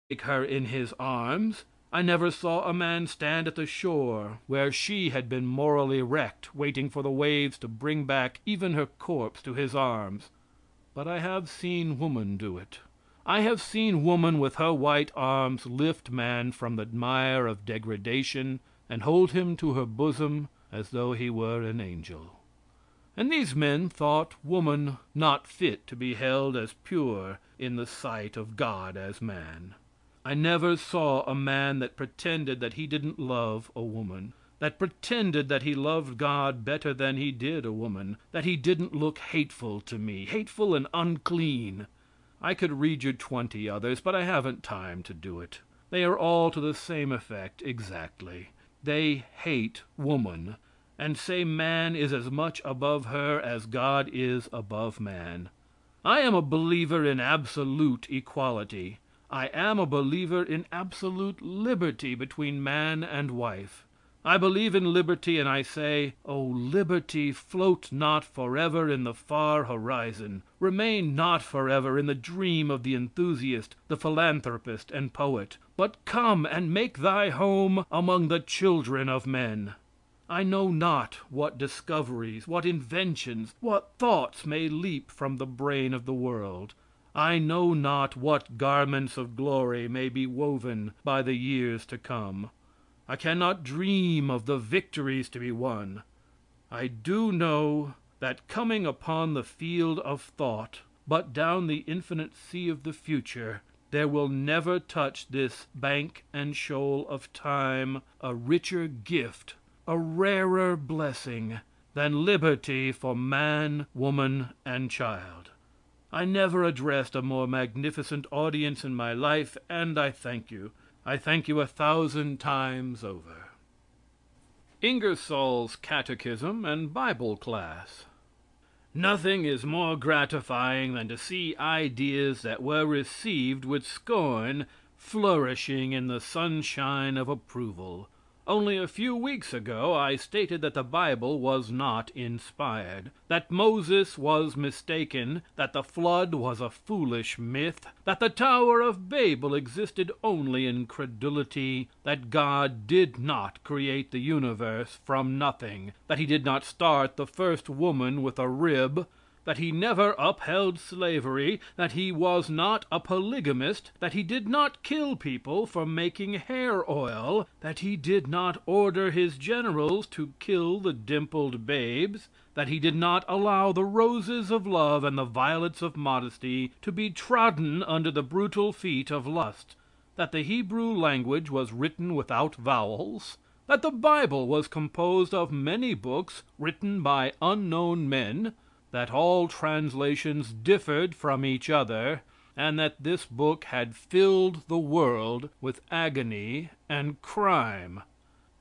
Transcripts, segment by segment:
take her in his arms. I never saw a man stand at the shore where she had been morally wrecked, waiting for the waves to bring back even her corpse to his arms. But I have seen woman do it. I have seen woman with her white arms lift man from the mire of degradation and hold him to her bosom as though he were an angel. And these men thought woman not fit to be held as pure in the sight of God as man. I never saw a man that pretended that he didn't love a woman, that pretended that he loved God better than he did a woman, that he didn't look hateful to me, hateful and unclean. I could read you 20 others, but I haven't time to do it. They are all to the same effect exactly. They hate woman, and say man is as much above her as God is above man. I am a believer in absolute equality. I am a believer in absolute liberty between man and wife. I believe in liberty, and I say, "O liberty, float not forever in the far horizon. Remain not forever in the dream of the enthusiast, the philanthropist and poet, but come and make thy home among the children of men." I know not what discoveries, what inventions, what thoughts may leap from the brain of the world. I know not what garments of glory may be woven by the years to come. I cannot dream of the victories to be won. I do know that coming upon the field of thought, but down the infinite sea of the future, there will never touch this bank and shoal of time a richer gift, a rarer blessing than liberty for man, woman and child. I never addressed a more magnificent audience in my life, and I thank you. I thank you 1,000 times over. Ingersoll's Catechism and Bible Class. Nothing is more gratifying than to see ideas that were received with scorn flourishing in the sunshine of approval. Only a few weeks ago I stated that the Bible was not inspired, that Moses was mistaken, that the flood was a foolish myth, that the Tower of Babel existed only in credulity, that God did not create the universe from nothing, that he did not start the first woman with a rib, that he never upheld slavery, that he was not a polygamist, that he did not kill people for making hair oil, that he did not order his generals to kill the dimpled babes, that he did not allow the roses of love and the violets of modesty to be trodden under the brutal feet of lust, that the Hebrew language was written without vowels, that the Bible was composed of many books written by unknown men, that all translations differed from each other, and that this book had filled the world with agony and crime.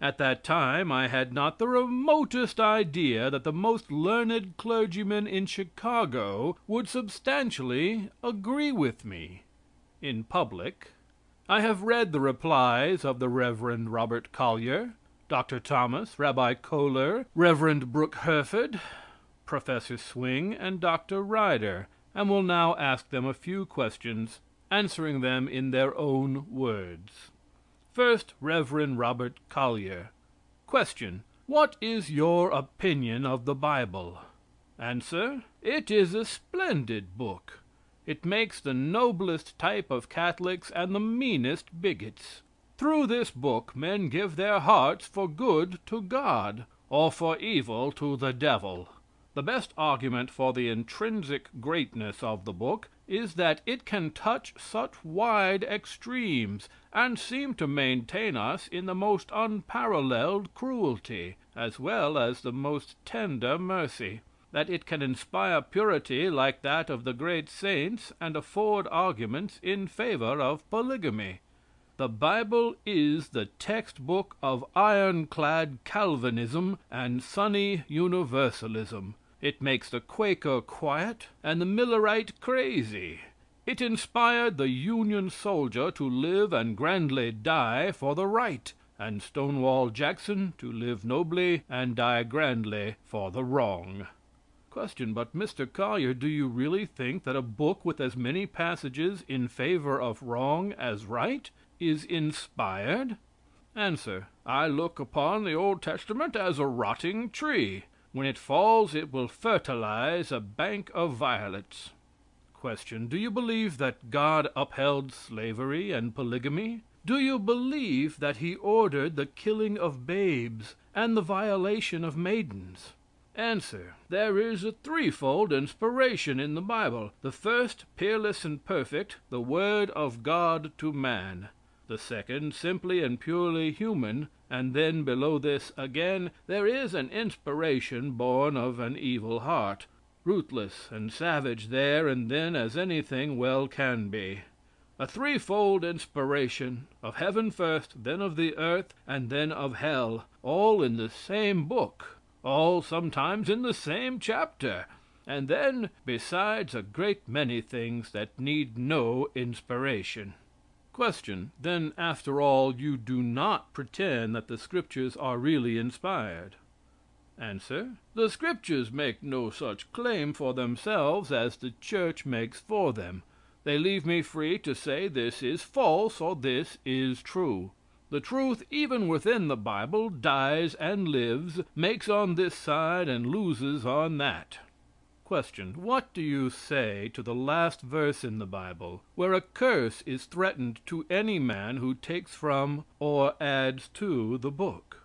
At that time I had not the remotest idea that the most learned clergyman in Chicago would substantially agree with me in public. I have read the replies of the Reverend Robert Collyer, Dr. Thomas, Rabbi Kohler, Reverend Brooke Herford, Professor Swing and Dr. Ryder, and will now ask them a few questions, answering them in their own words. First, Reverend Robert Collyer. Question: What is your opinion of the Bible? Answer: It is a splendid book. It makes the noblest type of Catholics and the meanest bigots. Through this book men give their hearts for good to God, or for evil to the devil. The best argument for the intrinsic greatness of the book is that it can touch such wide extremes, and seem to maintain us in the most unparalleled cruelty, as well as the most tender mercy; that it can inspire purity like that of the great saints, and afford arguments in favor of polygamy. The Bible is the textbook of ironclad Calvinism and sunny Universalism. It makes the Quaker quiet and the Millerite crazy. It inspired the Union soldier to live and grandly die for the right, and Stonewall Jackson to live nobly and die grandly for the wrong. Question. But Mr. Collier, do you really think that a book with as many passages in favor of wrong as right is inspired? Answer. I look upon the Old Testament as a rotting tree. When it falls, it will fertilize a bank of violets. Question. Do you believe that God upheld slavery and polygamy? Do you believe that he ordered the killing of babes and the violation of maidens? Answer. There is a threefold inspiration in the Bible. The first, peerless and perfect, the word of God to man. The second, simply and purely human, and then below this again, there is an inspiration born of an evil heart, ruthless and savage there and then as anything well can be. A threefold inspiration, of heaven first, then of the earth, and then of hell, all in the same book, all sometimes in the same chapter, and then besides a great many things that need no inspiration. Question. Then, after all, you do not pretend that the Scriptures are really inspired? Answer. The Scriptures make no such claim for themselves as the Church makes for them. They leave me free to say this is false or this is true. The truth, even within the Bible, dies and lives, makes on this side and loses on that. Question. What do you say to the last verse in the Bible, where a curse is threatened to any man who takes from or adds to the book?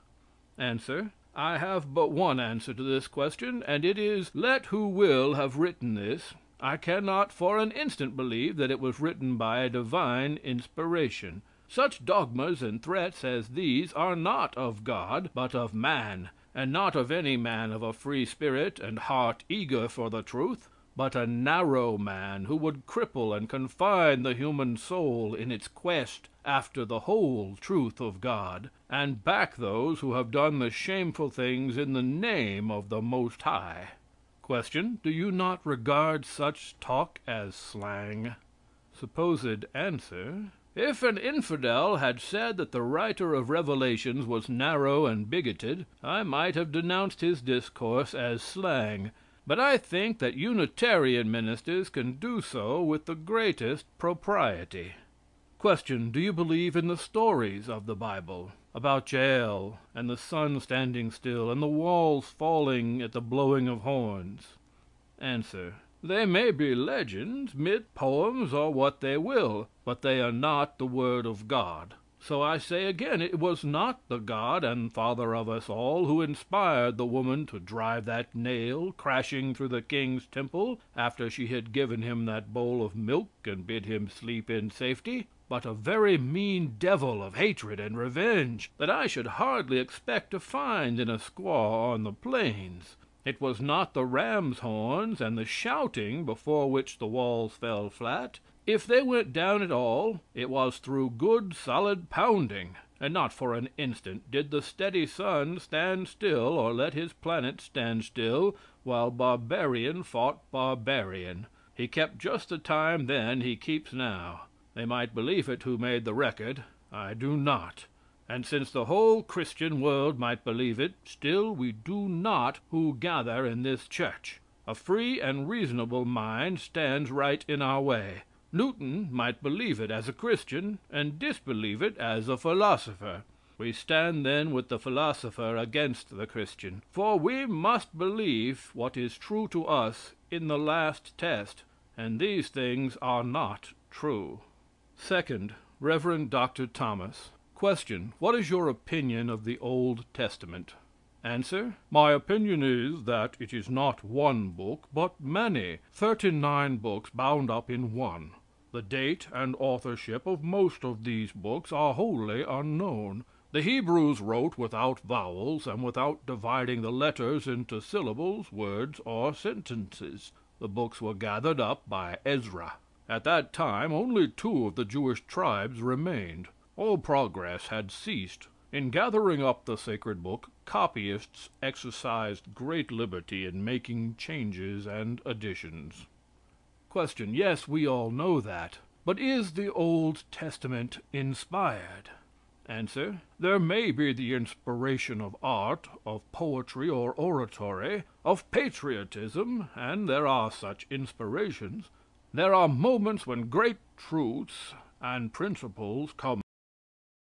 Answer. I have but one answer to this question, and it is, let who will have written this. I cannot for an instant believe that it was written by a divine inspiration. Such dogmas and threats as these are not of God, but of man, and not of any man of a free spirit and heart eager for the truth, but a narrow man who would cripple and confine the human soul in its quest after the whole truth of God, and back those who have done the shameful things in the name of the Most High. Question. Do you not regard such talk as slang? Supposed answer. If an infidel had said that the writer of Revelations was narrow and bigoted, I might have denounced his discourse as slang, but I think that Unitarian ministers can do so with the greatest propriety. Question. Do you believe in the stories of the Bible, about Jael, and the sun standing still, and the walls falling at the blowing of horns? Answer. They may be legends, myth, poems, or what they will, but they are not the Word of God. So I say again, it was not the God and Father of us all who inspired the woman to drive that nail crashing through the king's temple after she had given him that bowl of milk and bid him sleep in safety, but a very mean devil of hatred and revenge that I should hardly expect to find in a squaw on the plains. It was not the ram's horns and the shouting before which the walls fell flat. If they went down at all, it was through good solid pounding, and not for an instant did the steady sun stand still or let his planet stand still while barbarian fought barbarian. He kept just the time then he keeps now. They might believe it who made the record. I do not. And since the whole Christian world might believe it, still we do not who gather in this church. A free and reasonable mind stands right in our way. Newton might believe it as a Christian, and disbelieve it as a philosopher. We stand then with the philosopher against the Christian, for we must believe what is true to us in the last test, and these things are not true. Second, Reverend Dr. Thomas. Question. What is your opinion of the Old Testament? Answer. My opinion is that it is not one book, but many, 39 books bound up in one. The date and authorship of most of these books are wholly unknown. The Hebrews wrote without vowels and without dividing the letters into syllables, words, or sentences. The books were gathered up by Ezra. At that time only 2 of the Jewish tribes remained. All progress had ceased. In gathering up the sacred book, copyists exercised great liberty in making changes and additions. Question. Yes, we all know that. But is the Old Testament inspired? Answer. There may be the inspiration of art, of poetry or oratory, of patriotism, and there are such inspirations. There are moments when great truths and principles come